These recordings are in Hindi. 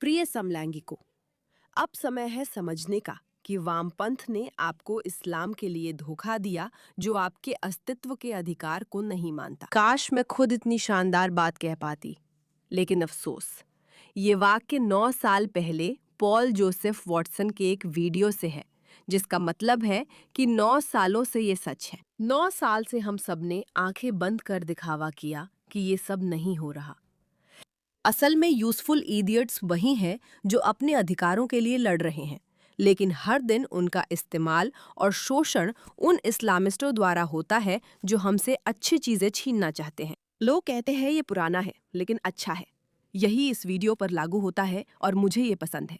प्रिय समलैंगिकों, अब समय है समझने का कि वामपंथ ने आपको इस्लाम के लिए धोखा दिया जो आपके अस्तित्व के अधिकार को नहीं मानता। काश मैं खुद इतनी शानदार बात कह पाती, लेकिन अफसोस, ये वाक्य 9 साल पहले पॉल जोसेफ वॉटसन के एक वीडियो से है, जिसका मतलब है कि 9 सालों से ये सच है। 9 साल से हम सबने आंखें बंद कर दिखावा किया कि ये सब नहीं हो रहा। असल में यूजफुल इडियट्स वही हैं जो अपने अधिकारों के लिए लड़ रहे हैं, लेकिन हर दिन उनका इस्तेमाल और शोषण उन इस्लामिस्टों द्वारा होता है जो हमसे अच्छी चीजें छीनना चाहते हैं। लोग कहते हैं ये पुराना है लेकिन अच्छा है। यही इस वीडियो पर लागू होता है और मुझे ये पसंद है।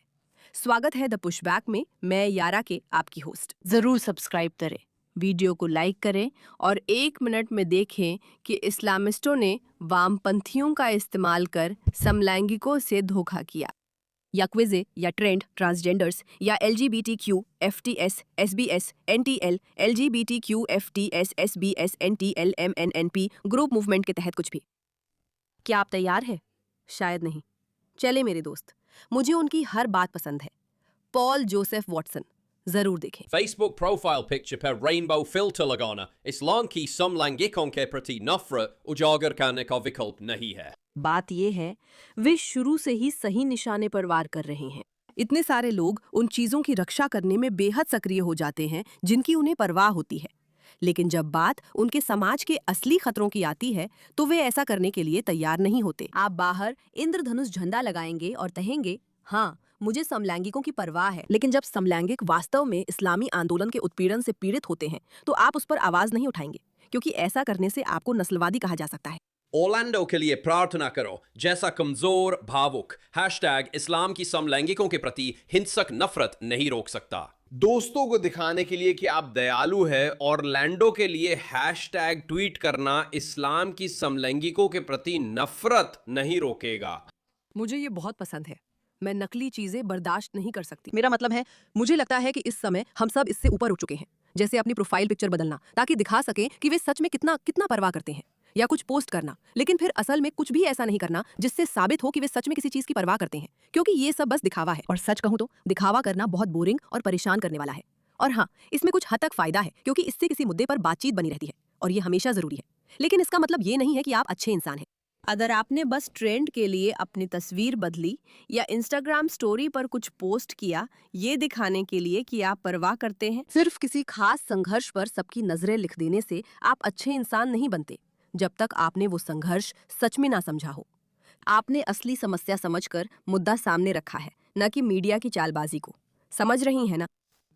स्वागत है द पुशबैक में, मैं यारा के आपकी होस्ट। जरूर सब्सक्राइब करें, वीडियो को लाइक करें और 1 मिनट में देखें कि इस्लामिस्टों ने वामपंथियों का इस्तेमाल कर समलैंगिकों से धोखा किया। या क्विज़े या ट्रेंड, ट्रांसजेंडर्स या LGBTQ, FTS, SBS, NTL, LGBTQ, FTS, SBS, NTL, MNNP group movement के तहत कुछ भी। क्या आप तैयार हैं? शायद नहीं। चले मेरे दोस्त, मुझे उनकी हर बात पसंद है। पॉल जोसेफ वॉटसन, जरूर देखें। Facebook profile picture पर रेनबो फिल्टर लगाना इस्लाम की समलैंगिकों के प्रति नफरत उजागर करने का विकल्प नहीं है। बात यह है, वे शुरू से ही सही निशाने पर वार कर रहे हैं। इतने सारे लोग उन चीजों की रक्षा करने में बेहद सक्रिय हो जाते हैं जिनकी उन्हें परवाह होती है, लेकिन जब बात उनके समाज के असली खतरों की आती है तो वे ऐसा करने के लिए तैयार नहीं होते। आप बाहर इंद्रधनुष झंडा लगाएंगे और कहेंगे, हाँ मुझे समलैंगिकों की परवाह है, लेकिन जब समलैंगिक वास्तव में इस्लामी आंदोलन के उत्पीड़न से पीड़ित होते हैं तो आप उस पर आवाज नहीं उठाएंगे, क्योंकि ऐसा करने से आपको नस्लवादी कहा जा सकता है। ओरलैंडो के लिए प्रार्थना करो जैसा कमजोर भावुक हैशटैग इस्लाम की समलैंगिकों के प्रति हिंसक नफरत नहीं रोक सकता। दोस्तों को दिखाने के लिए कि आप दयालु है, ओरलैंडो के लिए हैशटैग ट्वीट करना इस्लाम की समलैंगिकों के प्रति नफरत नहीं रोकेगा। मुझे ये बहुत पसंद है। मैं नकली चीजें बर्दाश्त नहीं कर सकती। मेरा मतलब है, मुझे लगता है कि इस समय हम सब इससे ऊपर उठ चुके हैं, जैसे अपनी प्रोफाइल पिक्चर बदलना ताकि दिखा सकें कि वे सच में कितना कितना परवाह करते हैं, या कुछ पोस्ट करना लेकिन फिर असल में कुछ भी ऐसा नहीं करना जिससे साबित हो कि वे सच में किसी चीज की परवाह करते हैं, क्योंकि ये सब बस दिखावा है। और सच कहूं तो दिखावा करना बहुत बोरिंग और परेशान करने वाला है। और हाँ, इसमें कुछ हद तक फायदा है क्योंकि इससे किसी मुद्दे पर बातचीत बनी रहती है और ये हमेशा जरूरी है, लेकिन इसका मतलब ये नहीं है कि आप अच्छे इंसान हैं। अगर आपने बस ट्रेंड के लिए अपनी तस्वीर बदली या इंस्टाग्राम स्टोरी पर कुछ पोस्ट किया ये दिखाने के लिए कि आप परवाह करते हैं, सिर्फ किसी खास संघर्ष पर सबकी नजरें लिख देने से आप अच्छे इंसान नहीं बनते, जब तक आपने वो संघर्ष सच में ना समझा हो। आपने असली समस्या समझकर मुद्दा सामने रखा है, न कि मीडिया की चालबाजी को। समझ रही है ना?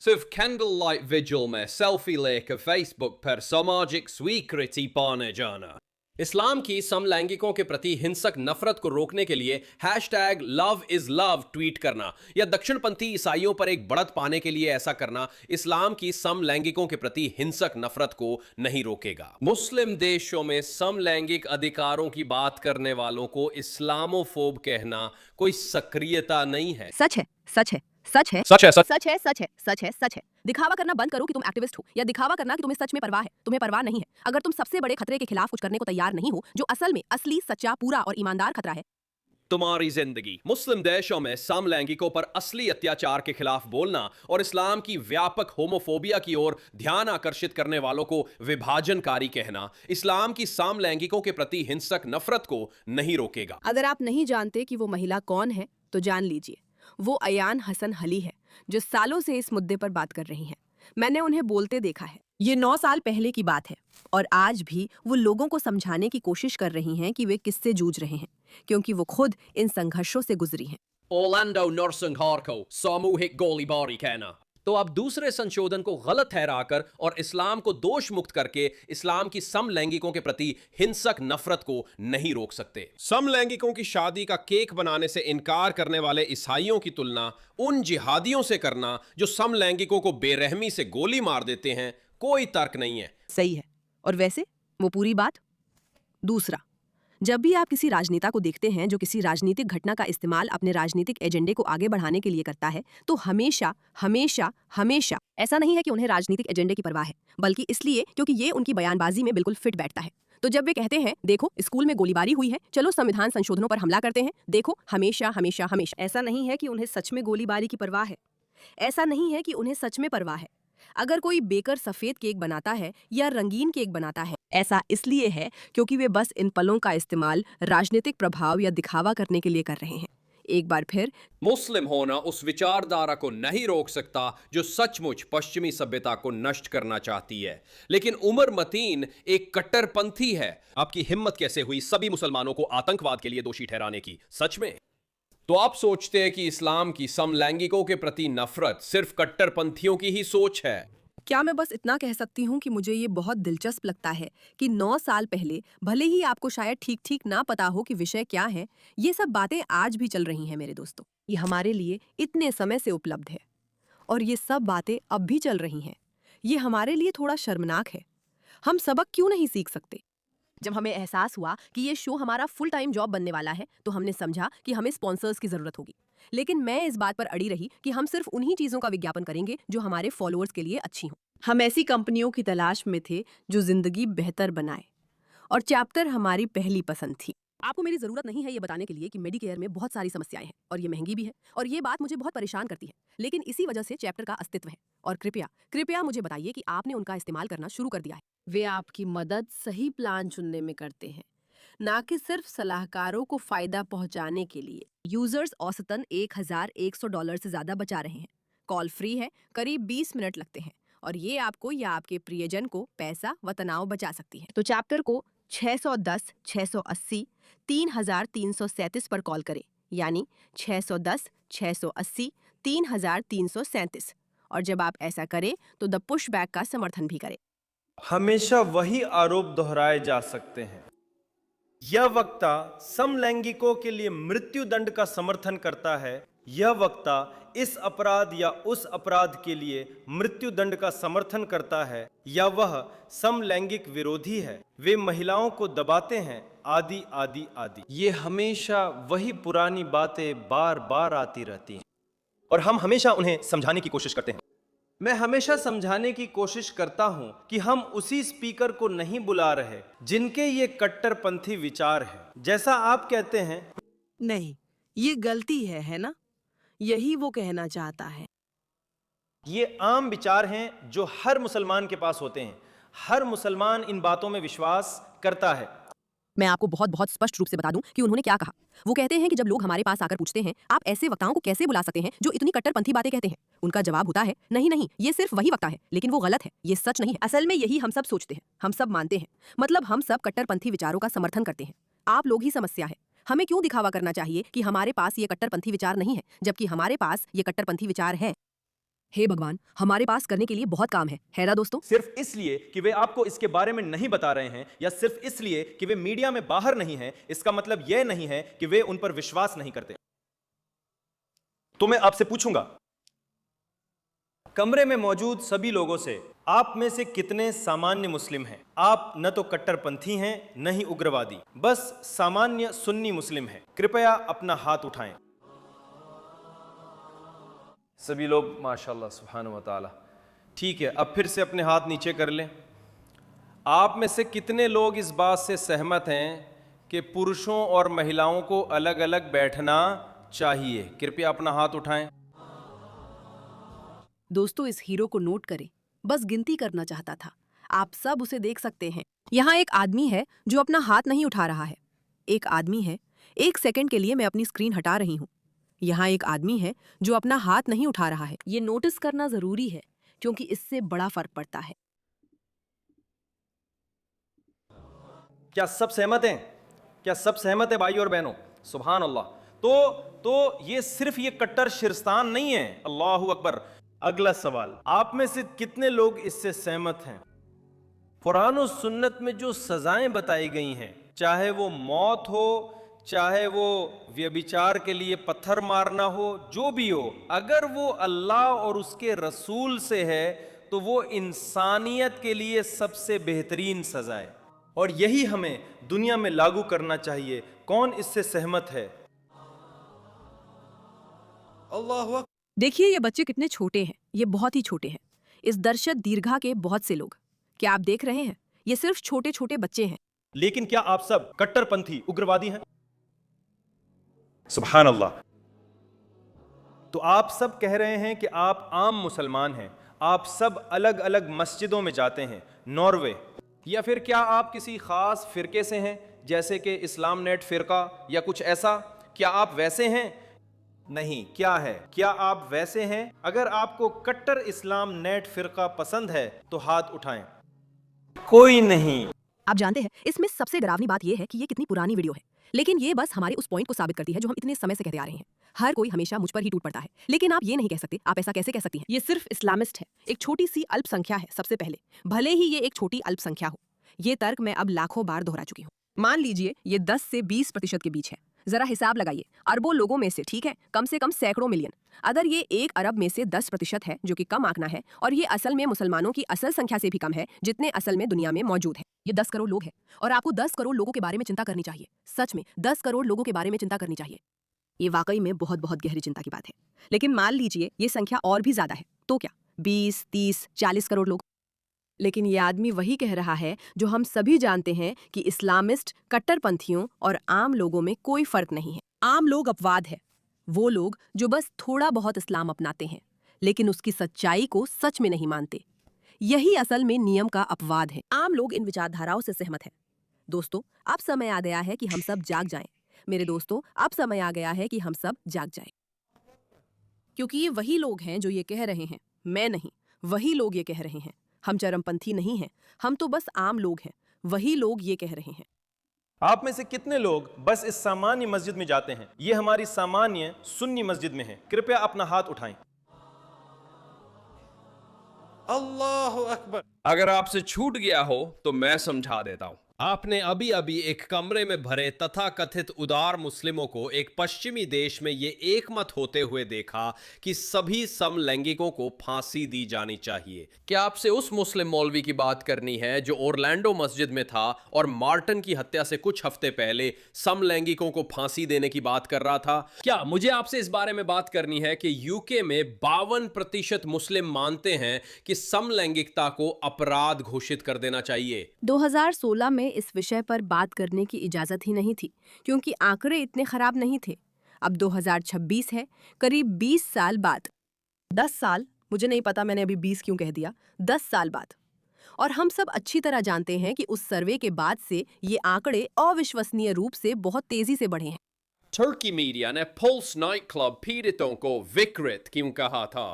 सिर्फ कैंडल लाइट विजिल में सेल्फी लेकर फेसबुक पर सामाजिक स्वीकृति पाने जाना इस्लाम की समलैंगिकों के प्रति हिंसक नफरत को रोकने के लिए hashtag love is love tweet करना या दक्षिणपंथी ईसाइयों पर एक बढ़त पाने के लिए ऐसा करना इस्लाम की समलैंगिकों के प्रति हिंसक नफरत को नहीं रोकेगा। मुस्लिम देशों में समलैंगिक अधिकारों की बात करने वालों को इस्लामोफोब कहना कोई सक्रियता नहीं है। सच है, सच है, सच है, सच है, सच सच है, सच है, सच है, सच है। दिखावा करना बंद करो कि तुम एक्टिविस्ट हो, या दिखावा करना कि तुम्हें सच में परवाह है। तुम्हें परवाह नहीं है अगर तुम सबसे बड़े खतरे के खिलाफ कुछ करने को तैयार नहीं हो, जो असल में असली, सच्चा, पूरा और ईमानदार खतरा है। तुम्हारी जिंदगी। मुस्लिम देशों में समलैंगिकों पर असली अत्याचार के खिलाफ बोलना और इस्लाम की व्यापक होमोफोबिया की ओर ध्यान आकर्षित करने वालों को विभाजनकारी कहना इस्लाम की समलैंगिकों के प्रति हिंसक नफरत को नहीं रोकेगा। अगर आप नहीं जानते कि वो महिला कौन है तो जान लीजिए, वो अयान हसन हली है, जो सालों से इस मुद्दे पर बात कर रही हैं। मैंने उन्हें बोलते देखा है। ये 9 साल पहले की बात है और आज भी वो लोगों को समझाने की कोशिश कर रही हैं कि वे किससे जूझ रहे हैं, क्योंकि वो खुद इन संघर्षों से गुजरी हैं। ओरलैंडो नरसिंहार को सामूहिक गोलीबारी कहना तो अब दूसरे संशोधन को गलत ठहराकर और इस्लाम को दोष मुक्त करके इस्लाम की समलैंगिकों के प्रति हिंसक नफरत को नहीं रोक सकते। समलैंगिकों की शादी का केक बनाने से इनकार करने वाले ईसाइयों की तुलना उन जिहादियों से करना जो समलैंगिकों को बेरहमी से गोली मार देते हैं, कोई तर्क नहीं है। सही है, और वैसे वो पूरी बात। दूसरा, जब भी आप किसी राजनेता को देखते हैं जो किसी राजनीतिक घटना का इस्तेमाल अपने राजनीतिक एजेंडे को आगे बढ़ाने के लिए करता है, तो हमेशा हमेशा हमेशा ऐसा नहीं है कि उन्हें राजनीतिक एजेंडे की परवाह है, बल्कि इसलिए क्योंकि ये उनकी बयानबाजी में बिल्कुल फिट बैठता है। तो जब वे कहते हैं देखो स्कूल में गोलीबारी हुई है, चलो संविधान संशोधनों पर हमला करते हैं, देखो हमेशा हमेशा हमेशा, ऐसा नहीं है कि उन्हें सच में गोलीबारी की परवाह है। ऐसा नहीं है कि उन्हें सच में परवाह है। अगर कोई बेकर सफेद केक बनाता है या रंगीन केक बनाता है, ऐसा इसलिए है क्योंकि वे बस इन पलों का इस्तेमाल राजनीतिक प्रभाव या दिखावा करने के लिए कर रहे हैं। एक बार फिर, मुस्लिम होना उस विचारधारा को नहीं रोक सकता जो सचमुच पश्चिमी सभ्यता को नष्ट करना चाहती है, लेकिन उमर मतीन एक कट्टरपंथी है। आपकी हिम्मत कैसे हुई सभी मुसलमानों को आतंकवाद के लिए दोषी ठहराने की? सच में? तो आप सोचते हैं कि इस्लाम की समलैंगिकों के प्रति नफरत सिर्फ कट्टरपंथियों की ही सोच है? क्या मैं बस इतना कह सकती हूँ कि मुझे ये बहुत दिलचस्प लगता है कि 9 साल पहले, भले ही आपको शायद ठीक ठीक ना पता हो कि विषय क्या है, ये सब बातें आज भी चल रही हैं मेरे दोस्तों। ये हमारे लिए इतने समय से उपलब्ध है और ये सब बातें अब भी चल रही हैं। ये हमारे लिए थोड़ा शर्मनाक है। हम सबक क्यों नहीं सीख सकते? जब हमें एहसास हुआ कि ये शो हमारा फुल टाइम जॉब बनने वाला है, तो हमने समझा कि हमें स्पॉन्सर्स की जरूरत होगी। लेकिन मैं इस बात पर अड़ी रही कि हम सिर्फ उन्हीं चीजों का विज्ञापन करेंगे जो हमारे फॉलोअर्स के लिए अच्छी हों। हम ऐसी कंपनियों की तलाश में थे जो जिंदगी बेहतर बनाए, और चैप्टर हमारी पहली पसंद थी। आपको मेरी जरूरत नहीं है ये बताने के लिए कि मेडिकेयर में बहुत सारी समस्याएं हैं और ये महंगी भी है, और ये बात मुझे बहुत परेशान करती है, लेकिन इसी वजह से चैप्टर का अस्तित्व है। और कृपया कृपया मुझे बताइए कि आपने उनका इस्तेमाल करना शुरू कर दिया है। वे आपकी मदद सही प्लान चुनने में करते हैं, ना कि सिर्फ सलाहकारों को फायदा पहुंचाने के लिए। यूजर्स औसतन $1100 से ज्यादा बचा रहे हैं। कॉल फ्री है, करीब 20 मिनट लगते हैं, और ये आपको या आपके प्रियजन को पैसा व तनाव बचा सकती है। तो चैप्टर को 610 680 3337 पर कॉल करें, यानी 610 680 3337। और जब आप ऐसा करें तो द पुशबैक का समर्थन भी करें। हमेशा वही आरोप दोहराए जा सकते हैं। यह वक्ता समलैंगिकों के लिए मृत्यु दंड का समर्थन करता है। यह वक्ता इस अपराध या उस अपराध के लिए मृत्यु दंड का समर्थन करता है, या वह समलैंगिक विरोधी है। वे महिलाओं को दबाते हैं, आदि आदि आदि। ये हमेशा वही पुरानी बातें बार बार आती रहती हैं और हम हमेशा उन्हें समझाने की कोशिश करते हैं। मैं हमेशा समझाने की कोशिश करता हूं कि हम उसी स्पीकर को नहीं बुला रहे जिनके ये कट्टरपंथी विचार है, जैसा आप कहते हैं। नहीं, ये गलती है ना? यही वो कहना चाहता है। ये आम विचार हैं जो हर मुसलमान के पास होते हैं। हर मुसलमान इन बातों में विश्वास करता है। मैं आपको बहुत बहुत स्पष्ट रूप से बता दूं कि उन्होंने क्या कहा। वो कहते हैं कि जब लोग हमारे पास आकर पूछते हैं आप ऐसे वक्ताओं को कैसे बुला सकते हैं जो इतनी कट्टरपंथी बातें कहते हैं, उनका जवाब होता है नहीं नहीं, ये सिर्फ वही वक्ता है, लेकिन वो गलत है, ये सच नहीं है। असल में यही हम सब सोचते हैं, हम सब मानते हैं, मतलब हम सब कट्टरपंथी विचारों का समर्थन करते हैं। आप लोग ही समस्या है। हमें क्यों दिखावा करना चाहिए कि हमारे पास ये कट्टरपंथी विचार नहीं है, जबकि हमारे पास ये कट्टरपंथी विचार है। हे भगवान, हमारे पास करने के लिए बहुत काम है ना दोस्तों? सिर्फ इसलिए कि वे आपको इसके बारे में नहीं बता रहे हैं, या सिर्फ इसलिए कि वे मीडिया में बाहर नहीं हैं, इसका मतलब यह नहीं है कि वे उन पर विश्वास नहीं करते। तो मैं आपसे पूछूंगा, कमरे में मौजूद सभी लोगों से, आप में से कितने सामान्य मुस्लिम हैं? आप न तो कट्टरपंथी हैं, न ही उग्रवादी, बस सामान्य सुन्नी मुस्लिम हैं। कृपया अपना हाथ उठाएं। सभी लोग माशाल्लाह सुभान व तआला। ठीक है, अब फिर से अपने हाथ नीचे कर लें। आप में से कितने लोग इस बात से सहमत हैं कि पुरुषों और महिलाओं को अलग अलग बैठना चाहिए? कृपया अपना हाथ उठाएं। दोस्तों, इस हीरो को नोट करें, बस गिनती करना चाहता था। आप सब उसे देख सकते हैं। यहाँ एक आदमी है जो अपना हाथ नहीं उठा रहा है। एक आदमी है, एक सेकंड के लिए मैं अपनी स्क्रीन हटा रही हूँ। यहाँ एक आदमी है जो अपना हाथ नहीं उठा रहा है। ये नोटिस करना जरूरी है क्योंकि इससे बड़ा फर्क पड़ता है। क्या सब सहमत हैं? क्या सब सहमत है भाई और बहनों? सुभान अल्लाह। तो ये सिर्फ ये कट्टर शिरस्तान नहीं है। अल्लाहु अकबर। अगला सवाल, आप में से कितने लोग इससे सहमत हैं? कुरान और सुन्नत में जो सजाएं बताई गई हैं, चाहे वो मौत हो, चाहे वो व्यभिचार के लिए पत्थर मारना हो, जो भी हो, अगर वो अल्लाह और उसके रसूल से है तो वो इंसानियत के लिए सबसे बेहतरीन सजा है, और यही हमें दुनिया में लागू करना चाहिए। कौन इससे सहमत है? अल्लाह। देखिए ये बच्चे कितने छोटे हैं, ये बहुत ही छोटे हैं। इस दर्शत दीर्घा के बहुत से लोग, क्या आप देख रहे हैं? ये सिर्फ छोटे छोटे बच्चे हैं। लेकिन क्या आप सब कट्टरपंथी उग्रवादी हैं? सुभान अल्लाह। तो आप सब कह रहे हैं कि आप आम मुसलमान हैं, आप सब अलग अलग मस्जिदों में जाते हैं, नॉर्वे, या फिर क्या आप किसी खास फिरके से हैं, जैसे कि इस्लाम नेट फिरका या कुछ ऐसा? क्या आप वैसे हैं? नहीं, क्या है? क्या आप वैसे हैं? अगर आपको कट्टर इस्लाम नेट फिरका पसंद है तो हाथ उठाएं। कोई नहीं। आप जानते हैं इसमें सबसे डरावनी बात यह है कि ये कितनी पुरानी वीडियो है, लेकिन ये बस हमारे उस पॉइंट को साबित करती है जो हम इतने समय से कहते आ रहे हैं। हर कोई हमेशा मुझ पर ही टूट पड़ता है, लेकिन आप ये नहीं कह सकते। आप ऐसा कैसे कह सकती हैं? ये सिर्फ इस्लामिस्ट है, एक छोटी सी अल्पसंख्या है। सबसे पहले, भले ही ये एक छोटी अल्पसंख्या हो, ये तर्क मैं अब लाखों बार दोहरा चुकी हूँ। मान लीजिए ये 10 से 20% के बीच है। जरा हिसाब लगाइए, अरबों लोगों में से, ठीक है, कम से कम सैकड़ों मिलियन। अगर ये 1 अरब में से 10% है, जो कि कम आंकड़ा है, और ये असल में मुसलमानों की असल संख्या से भी कम है, जितने असल में दुनिया में मौजूद है। ये 10 करोड़ लोग हैं, और आपको 10 करोड़ लोगों के बारे में चिंता करनी चाहिए। सच में 10 करोड़ लोगों के बारे में चिंता करनी चाहिए। ये वाकई में बहुत बहुत गहरी चिंता की बात है। लेकिन मान लीजिए ये संख्या और भी ज्यादा है, तो क्या 20, 30, 40 करोड़ लोग? लेकिन ये आदमी वही कह रहा है जो हम सभी जानते हैं कि इस्लामिस्ट, कट्टरपंथियों और आम लोगों में कोई फर्क नहीं है। आम लोग अपवाद है, वो लोग जो बस थोड़ा बहुत इस्लाम अपनाते हैं, लेकिन उसकी सच्चाई को सच में नहीं मानते। यही असल में नियम का अपवाद है। आम लोग इन विचारधाराओं से सहमत हैं। दोस्तों, अब समय आ गया है कि हम सब जाग जाएं। मेरे दोस्तों, अब समय आ गया है कि हम सब जाग जाएं, क्योंकि ये वही लोग हैं जो ये कह रहे हैं, मैं नहीं, वही लोग ये कह रहे हैं। हम चरमपंथी नहीं हैं, हम तो बस आम लोग हैं। वही लोग ये कह रहे हैं। आप में से कितने लोग बस इस सामान्य मस्जिद में जाते हैं? ये हमारी सामान्य सुन्नी मस्जिद में है। कृपया अपना हाथ उठाएं। अल्लाह अकबर। अगर आपसे छूट गया हो तो मैं समझा देता हूं। आपने अभी अभी एक कमरे में भरे तथाकथित उदार मुस्लिमों को एक पश्चिमी देश में ये एकमत होते हुए देखा कि सभी समलैंगिकों को फांसी दी जानी चाहिए। क्या आपसे उस मुस्लिम मौलवी की बात करनी है जो ओरलैंडो मस्जिद में था और मार्टिन की हत्या से कुछ हफ्ते पहले समलैंगिकों को फांसी देने की बात कर रहा था? क्या मुझे आपसे इस बारे में बात करनी है कि यूके में 52% मुस्लिम मानते हैं कि समलैंगिकता को अपराध घोषित कर देना चाहिए? 2016 में इस विषय पर बात करने की इजाजत ही नहीं थी, क्योंकि आंकड़े इतने खराब नहीं थे। अब 2026 है, करीब 20 साल बाद, 10 साल, मुझे नहीं पता मैंने अभी 20 क्यों कह दिया, 10 साल बाद। और हम सब अच्छी तरह जानते हैं कि उस सर्वे के बाद से ये आंकड़े अविश्वसनीय रूप से बहुत तेजी से बढ़े हैं। तुर्की मीडिया ने पल्स नाइट क्लब पीड़ितों को विकृत क्यों कहा था?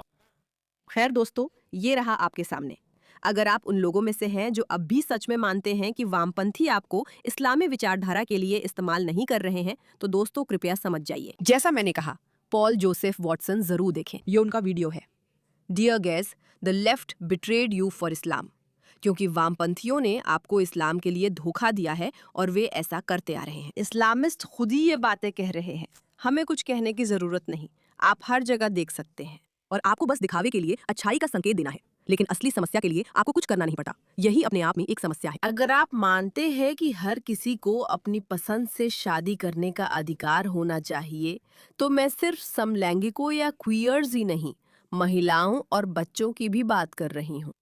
खैर दोस्तों, ये रहा आपके सामने। अगर आप उन लोगों में से हैं जो अब भी सच में मानते हैं कि वामपंथी आपको इस्लामी विचारधारा के लिए इस्तेमाल नहीं कर रहे हैं, तो दोस्तों कृपया समझ जाइए। जैसा मैंने कहा, पॉल जोसेफ वॉटसन जरूर देखें, ये उनका वीडियो है, dear guys, the left betrayed you for Islam, क्योंकि वामपंथियों ने आपको इस्लाम के लिए धोखा दिया है और वे ऐसा करते आ रहे हैं। इस्लामिस्ट खुद ही ये बातें कह रहे हैं, हमें कुछ कहने की जरूरत नहीं, आप हर जगह देख सकते हैं। और आपको बस दिखावे के लिए अच्छाई का संकेत देना है, लेकिन असली समस्या के लिए आपको कुछ करना नहीं पड़ता। यही अपने आप में एक समस्या है। अगर आप मानते हैं कि हर किसी को अपनी पसंद से शादी करने का अधिकार होना चाहिए, तो मैं सिर्फ समलैंगिकों या क्वीयर्स ही नहीं, महिलाओं और बच्चों की भी बात कर रही हूँ।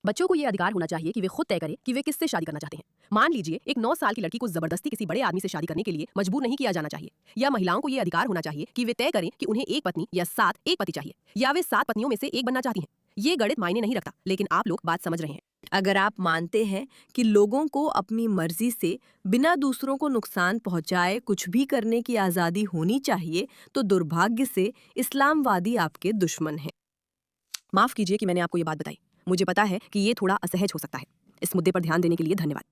बच्चों को ये अधिकार होना चाहिए कि वे खुद तय करें कि वे किससे शादी करना चाहते हैं। मान लीजिए एक 9 साल की लड़की को जबरदस्ती किसी बड़े आदमी से शादी करने के लिए मजबूर नहीं किया जाना चाहिए। या महिलाओं को ये अधिकार होना चाहिए कि वे तय करें कि उन्हें एक पत्नी या 7 एक पति चाहिए, या वे 7 पत्नियों में से एक बनना चाहती हैं। ये गणित मायने नहीं रखता, लेकिन आप लोग बात समझ रहे हैं। अगर आप मानते हैं कि लोगों को अपनी मर्जी से बिना दूसरों को नुकसान पहुंचाए कुछ भी करने की आज़ादी होनी चाहिए, तो दुर्भाग्य से इस्लामवादी आपके दुश्मन हैं। माफ कीजिए कि मैंने आपको ये बात बताई। मुझे पता है कि ये थोड़ा असहज हो सकता है। इस मुद्दे पर ध्यान देने के लिए धन्यवाद।